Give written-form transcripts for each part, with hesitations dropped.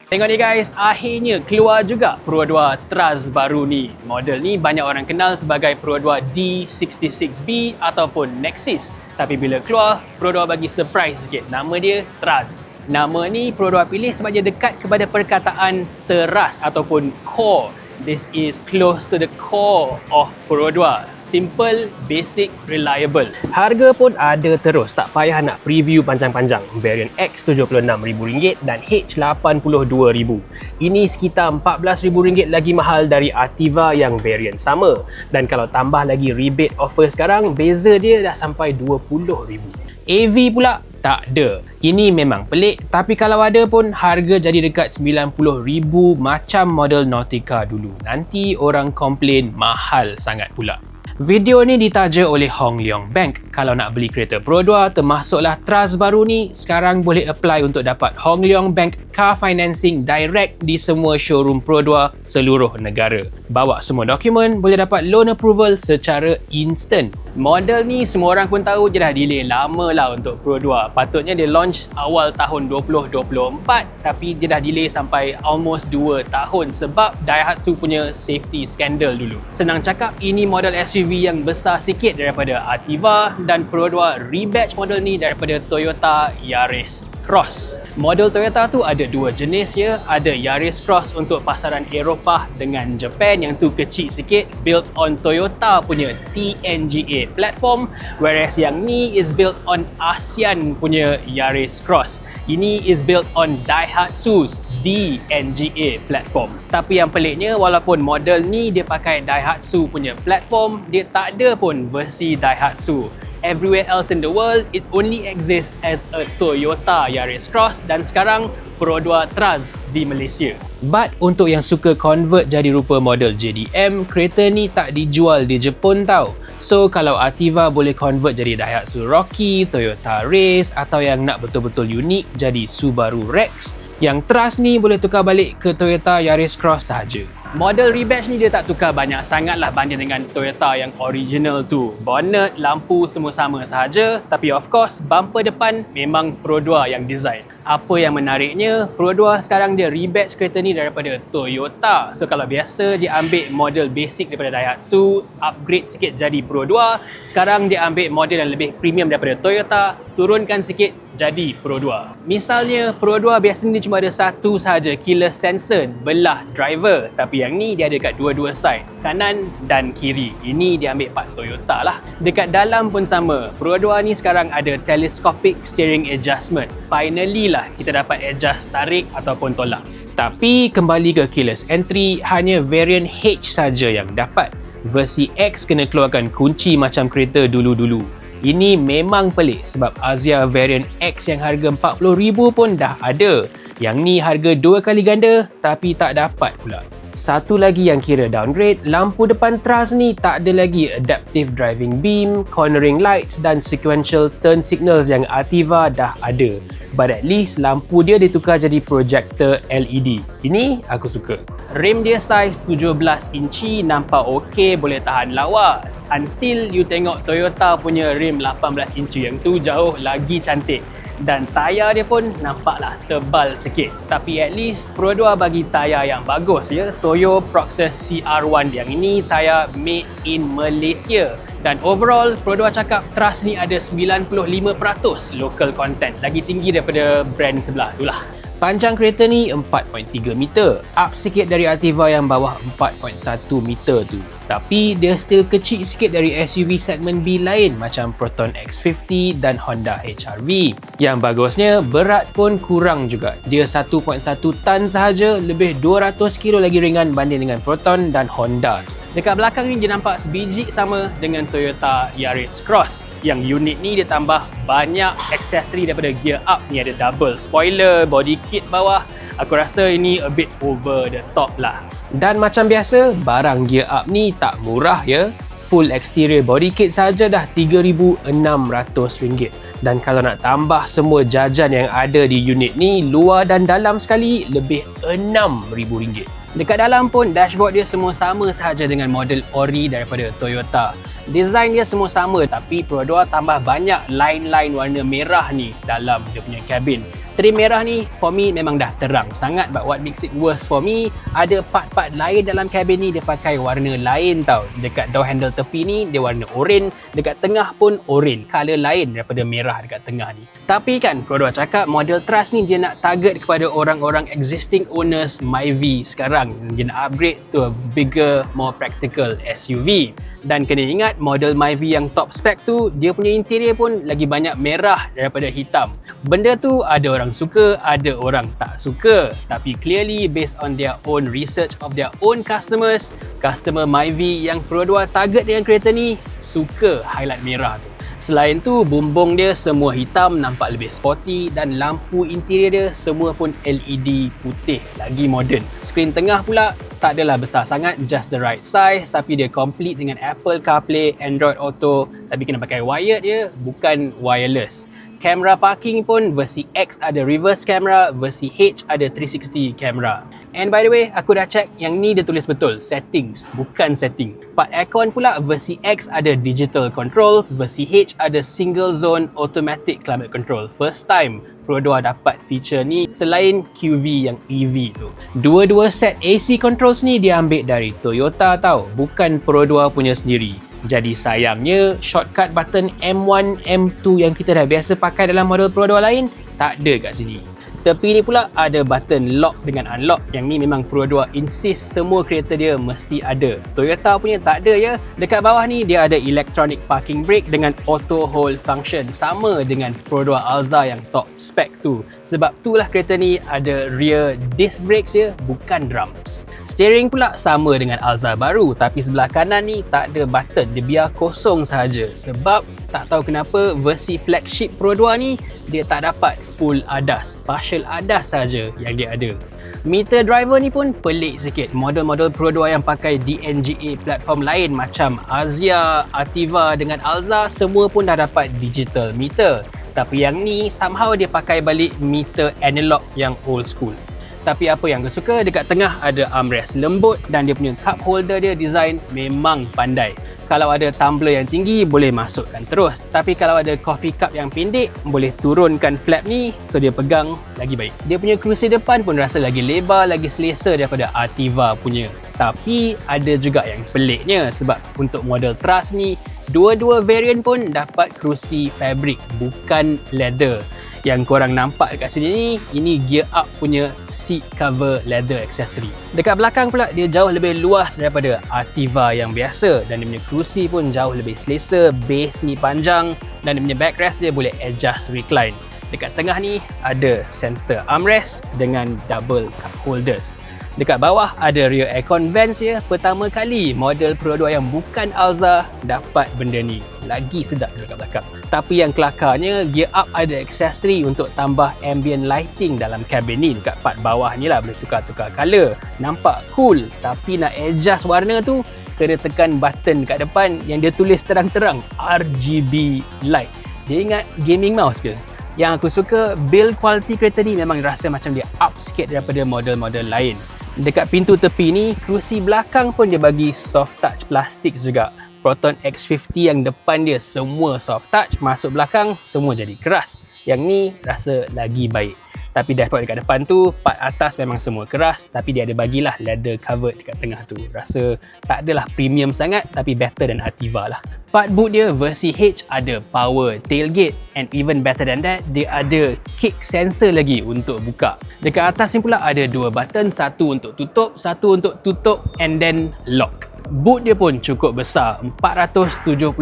Tengok ni guys, akhirnya keluar juga Pro 2 Trust baru ni. Model ni banyak orang kenal sebagai Pro 2 D66B ataupun Nexus. Tapi bila keluar, Pro 2 bagi surprise sikit. Nama dia Trust. Nama ni Pro 2 pilih sebab dia dekat kepada perkataan teras ataupun core. This is close to the core of Pro 2. Simple, basic, reliable. Harga pun ada terus, tak payah nak preview panjang-panjang. Variant X RM76,000 dan H RM82,000. Ini sekitar RM14,000 lagi mahal dari Ativa yang variant sama. Dan kalau tambah lagi rebate offer sekarang, beza dia dah sampai RM20,000. AV pula tak ada. Ini memang pelik, tapi kalau ada pun harga jadi dekat RM90,000 macam model Nautica dulu. Nanti orang komplain mahal sangat pula. Video ni ditaja oleh Hong Leong Bank. Kalau nak beli kereta Pro 2 termasuklah Trust baru ni, sekarang boleh apply untuk dapat Hong Leong Bank car financing direct di semua showroom Pro 2 seluruh negara. Bawa semua dokumen, boleh dapat loan approval secara instant. Model ni semua orang pun tahu je dah delay lama lah untuk Pro 2. Patutnya dia launch awal tahun 2024, tapi dia dah delay sampai almost 2 tahun sebab Daihatsu punya safety scandal dulu. Senang cakap, ini model SUV yang besar sikit daripada Ativa dan Pro 2 rebatch model ni daripada Toyota Yaris Cross. Model Toyota tu ada dua jenis ya. Ada Yaris Cross untuk pasaran Eropah dengan Japan yang tu kecil sikit, built on Toyota punya TNGA platform, whereas yang ni is built on ASEAN punya Yaris Cross. Ini is built on Daihatsu's DNGA platform. Tapi yang peliknya, walaupun model ni dia pakai Daihatsu punya platform, dia tak ada pun versi Daihatsu. Everywhere else in the world, it only exists as a Toyota Yaris Cross dan sekarang Pro 2 Trust di Malaysia. But untuk yang suka convert jadi rupa model JDM, kereta ni tak dijual di Jepun tau. So kalau Ativa boleh convert jadi Daihatsu Rocky, Toyota Race atau yang nak betul-betul unik jadi Subaru Rex, yang Trust ni boleh tukar balik ke Toyota Yaris Cross sahaja. Model rebatch ni dia tak tukar banyak sangat lah banding dengan Toyota yang original tu. Bonnet, lampu semua sama sahaja, tapi of course bumper depan memang Pro 2 yang design. Apa yang menariknya, Pro 2 sekarang dia rebatch kereta ni daripada Toyota. So kalau biasa dia ambil model basic daripada Daihatsu, upgrade sikit jadi Pro 2, sekarang dia ambil model yang lebih premium daripada Toyota, turunkan sikit jadi Pro 2. Misalnya Pro 2 biasanya dia cuma ada satu sahaja keyless sensor belah driver, tapi yang ni dia ada kat dua-dua side, kanan dan kiri. Ini dia ambil part Toyota lah. Dekat dalam pun sama. Pro 2 ni sekarang ada telescopic steering adjustment. Finally lah kita dapat adjust tarik ataupun tolak. Tapi kembali ke keyless entry, hanya variant H saja yang dapat. Versi X kena keluarkan kunci macam kereta dulu-dulu. Ini memang pelik sebab Azia variant X yang harga RM40,000 pun dah ada. Yang ni harga 2 kali ganda tapi tak dapat pula. Satu lagi yang kira downgrade, lampu depan Trust ni tak ada lagi adaptive driving beam, cornering lights dan sequential turn signals yang Ativa dah ada. But at least lampu dia ditukar jadi projector LED. Ini aku suka. Rim dia saiz 17 inci, nampak okey, boleh tahan lawa. Until you tengok Toyota punya rim 18 inci, yang tu jauh lagi cantik. Dan tayar dia pun nampaklah tebal sikit. Tapi at least Pro 2 bagi tayar yang bagus ya. Toyo Proxus CR1 yang ini tayar made in Malaysia. Dan overall Pro 2 cakap Trust ni ada 95% local content. Lagi tinggi daripada brand sebelah tu lah. Panjang kereta ni 4.3 meter, up sikit dari Ativa yang bawah 4.1 meter tu. Tapi dia still kecil sikit dari SUV segmen B lain macam Proton X50 dan Honda HR-V. Yang bagusnya, berat pun kurang juga. Dia 1.1 tan sahaja, lebih 200 kilo lagi ringan banding dengan Proton dan Honda tu. Dekat belakang ni dia nampak sebiji sama dengan Toyota Yaris Cross. Yang unit ni dia tambah banyak aksesori daripada gear up. Ni ada double spoiler, body kit bawah. Aku rasa ini a bit over the top lah. Dan macam biasa, barang gear up ni tak murah ya. Full exterior body kit saja dah RM3,600. Dan kalau nak tambah semua jajan yang ada di unit ni, luar dan dalam sekali, lebih RM6,000. Dekat dalam pun dashboard dia semua sama sahaja dengan model ori daripada Toyota. Design dia semua sama tapi Pro 2 tambah banyak line-line warna merah ni dalam dia punya kabin. Trim merah ni for me memang dah terang sangat, but what makes it worse for me, ada part-part lain dalam kabin ni dia pakai warna lain tau. Dekat door handle tepi ni dia warna oranye, dekat tengah pun oranye, color lain daripada merah dekat tengah ni. Tapi kan Perodua cakap model Trust ni dia nak target kepada orang-orang existing owners Myvi sekarang. Dia nak upgrade to a bigger, more practical SUV. Dan kena ingat model Myvi yang top spec tu dia punya interior pun lagi banyak merah daripada hitam. Benda tu ada orang suka, ada orang tak suka. Tapi clearly based on their own research of their own customers, customer Myvi yang Perodua target dengan kereta ni suka highlight merah tu. Selain tu, bumbung dia semua hitam, nampak lebih sporty, dan lampu interior dia semua pun LED putih, lagi modern. Skrin tengah pula tak adalah besar sangat, just the right size, tapi dia complete dengan Apple CarPlay, Android Auto, tapi kena pakai wired dia, bukan wireless. Kamera parking pun versi X ada reverse camera, versi H ada 360 camera. And by the way, aku dah check yang ni dia tulis betul, settings, bukan setting. Part aircon pula versi X ada digital controls, versi H ada single zone automatic climate control. First time Perodua dapat feature ni selain QV yang EV tu. Dua-dua set AC controls ni dia ambil dari Toyota tau, bukan Perodua punya sendiri. Jadi sayangnya shortcut button M1, M2 yang kita dah biasa pakai dalam model Perodua lain tak ada kat sini. Tepi ni pula ada button lock dengan unlock. Yang ni memang Perodua insist semua kereta dia mesti ada. Toyota punya tak ada ya. Dekat bawah ni dia ada electronic parking brake dengan auto hold function, sama dengan Perodua Alza yang top spec tu. Sebab itulah kereta ni ada rear disc brakes je, bukan drums. Steering pula sama dengan Alza baru, tapi sebelah kanan ni tak ada button, dia biar kosong sahaja. Sebab tak tahu kenapa versi flagship Perodua ni dia tak dapat full ADAS, partial ADAS saja yang dia ada. Meter driver ni pun pelik sikit. Model-model Perodua yang pakai DNGA platform lain macam Azia, Ativa dengan Alza semua pun dah dapat digital meter. Tapi yang ni somehow dia pakai balik meter analog yang old school. Tapi apa yang aku suka, dekat tengah ada armrest lembut dan dia punya cup holder dia design memang pandai. Kalau ada tumbler yang tinggi boleh masukkan terus, tapi kalau ada coffee cup yang pendek boleh turunkan flap ni, so dia pegang lagi baik. Dia punya kerusi depan pun rasa lagi lebar, lagi selesa daripada Ativa punya. Tapi ada juga yang peliknya, sebab untuk model Trust ni dua-dua variant pun dapat kerusi fabric, bukan leather. Yang korang nampak dekat sini ni, ini gear up punya seat cover leather accessory. Dekat belakang pula dia jauh lebih luas daripada Ativa yang biasa, dan dia punya kerusi pun jauh lebih selesa, base ni panjang dan dia punya backrest dia boleh adjust recline. Dekat tengah ni ada center armrest dengan double cup holders. Dekat bawah ada rear aircon vents ya. Pertama kali model Perodua yang bukan Alza dapat benda ni. Lagi sedap dekat belakang. Tapi yang kelakarnya, gear up ada aksesori untuk tambah ambient lighting dalam kabin ni. Dekat part bawah ni lah boleh tukar-tukar colour. Nampak cool, tapi nak adjust warna tu kena tekan button kat depan yang dia tulis terang-terang RGB light. Dia ingat gaming mouse ke? Yang aku suka, build quality kereta ni memang rasa macam dia up sikit daripada model-model lain. Dekat pintu tepi ni, kerusi belakang pun dia bagi soft touch plastik juga. Proton X50 yang depan dia semua soft touch, masuk belakang semua jadi keras. Yang ni rasa lagi baik. Tapi dashboard dekat depan tu, part atas memang semua keras, tapi dia ada bagilah leather cover dekat tengah tu. Rasa tak adalah premium sangat, tapi better than Ativa lah. Part boot dia versi H ada power tailgate, and even better than that, dia ada kick sensor lagi untuk buka. Dekat atas ni pula ada dua button, satu untuk tutup and then lock. Boot dia pun cukup besar, 471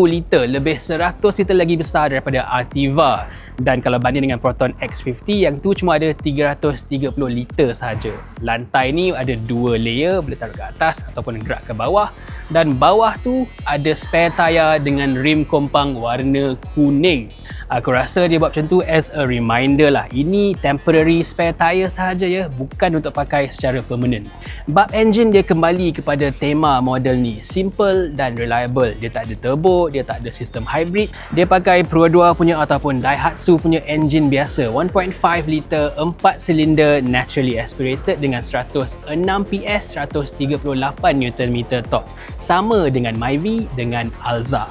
liter, lebih 100 liter lagi besar daripada Ativa. Dan kalau banding dengan Proton X50 yang tu cuma ada 330 liter sahaja. Lantai ni ada dua layer, boleh taruh ke atas ataupun gerak ke bawah. Dan bawah tu ada spare tayar dengan rim kompang warna kuning. Aku rasa dia buat macam tu as a reminder lah. Ini temporary spare tayar sahaja ya, bukan untuk pakai secara permanent. Bab engine dia kembali kepada tema model ni, simple dan reliable. Dia tak ada turbo, dia tak ada sistem hybrid. Dia pakai Perodua punya ataupun Daihatsu punya engine biasa, 1.5 liter 4 silinder naturally aspirated dengan 106 PS, 138 Nm torque. Sama dengan Myvi dengan Alza.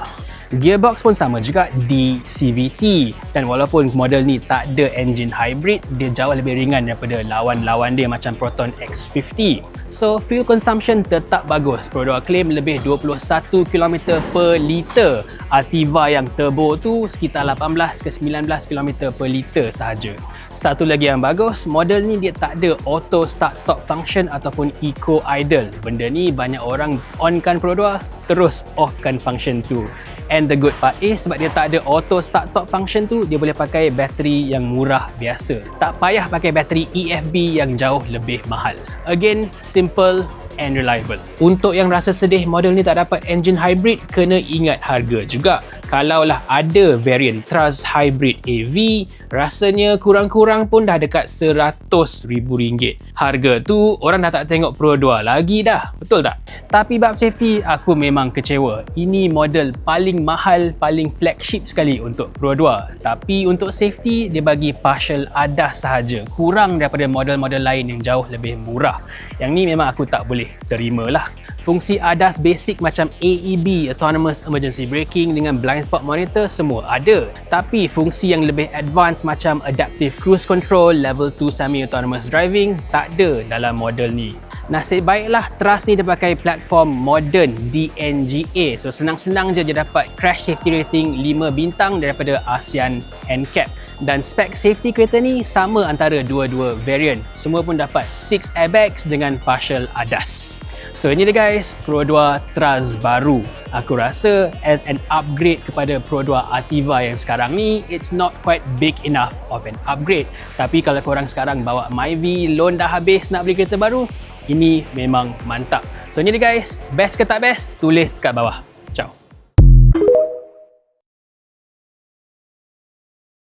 Gearbox pun sama juga di CVT, dan walaupun model ni tak ada engine hybrid, dia jauh lebih ringan daripada lawan-lawan dia macam Proton X50. So fuel consumption tetap bagus. Pro 2 claim lebih 21 km per liter. Ativa yang turbo tu sekitar 18 ke 19 km per liter sahaja. Satu lagi yang bagus, model ni dia tak ada auto start stop function ataupun eco idle. Benda ni banyak orang onkan Pro 2 terus offkan function tu. And the good part is, sebab dia tak ada auto start stop function tu, dia boleh pakai bateri yang murah biasa. Tak payah pakai bateri EFB yang jauh lebih mahal. Again, simple and reliable. Untuk yang rasa sedih model ni tak dapat engine hybrid, kena ingat harga juga. Kalaulah ada variant Trust Hybrid AV, rasanya kurang-kurang pun dah dekat RM100,000. Harga tu orang dah tak tengok Pro 2 lagi dah, betul tak? Tapi bab safety, aku memang kecewa. Ini model paling mahal, paling flagship sekali untuk Pro 2. Tapi untuk safety, dia bagi partial ADAS sahaja, kurang daripada model-model lain yang jauh lebih murah. Yang ni memang aku tak boleh terima lah. Fungsi ADAS basic macam AEB, Autonomous Emergency Braking, dengan blind spot monitor semua ada. Tapi fungsi yang lebih advance macam Adaptive Cruise Control, Level 2 Semi-Autonomous Driving tak ada dalam model ni. Nasib baiklah Trust ni dia pakai platform modern DNGA. So senang-senang je dia dapat crash safety rating 5 bintang daripada ASEAN NCAP. Dan spek safety kereta ni sama antara dua-dua variant. Semua pun dapat 6 airbags dengan partial ADAS. So ini dia guys, Pro 2 Trust baru. Aku rasa as an upgrade kepada Pro 2 Ativa yang sekarang ni, it's not quite big enough of an upgrade. Tapi kalau korang sekarang bawa Myvi, loan dah habis nak beli kereta baru, ini memang mantap. So ini dia guys, best ke tak best? Tulis kat bawah.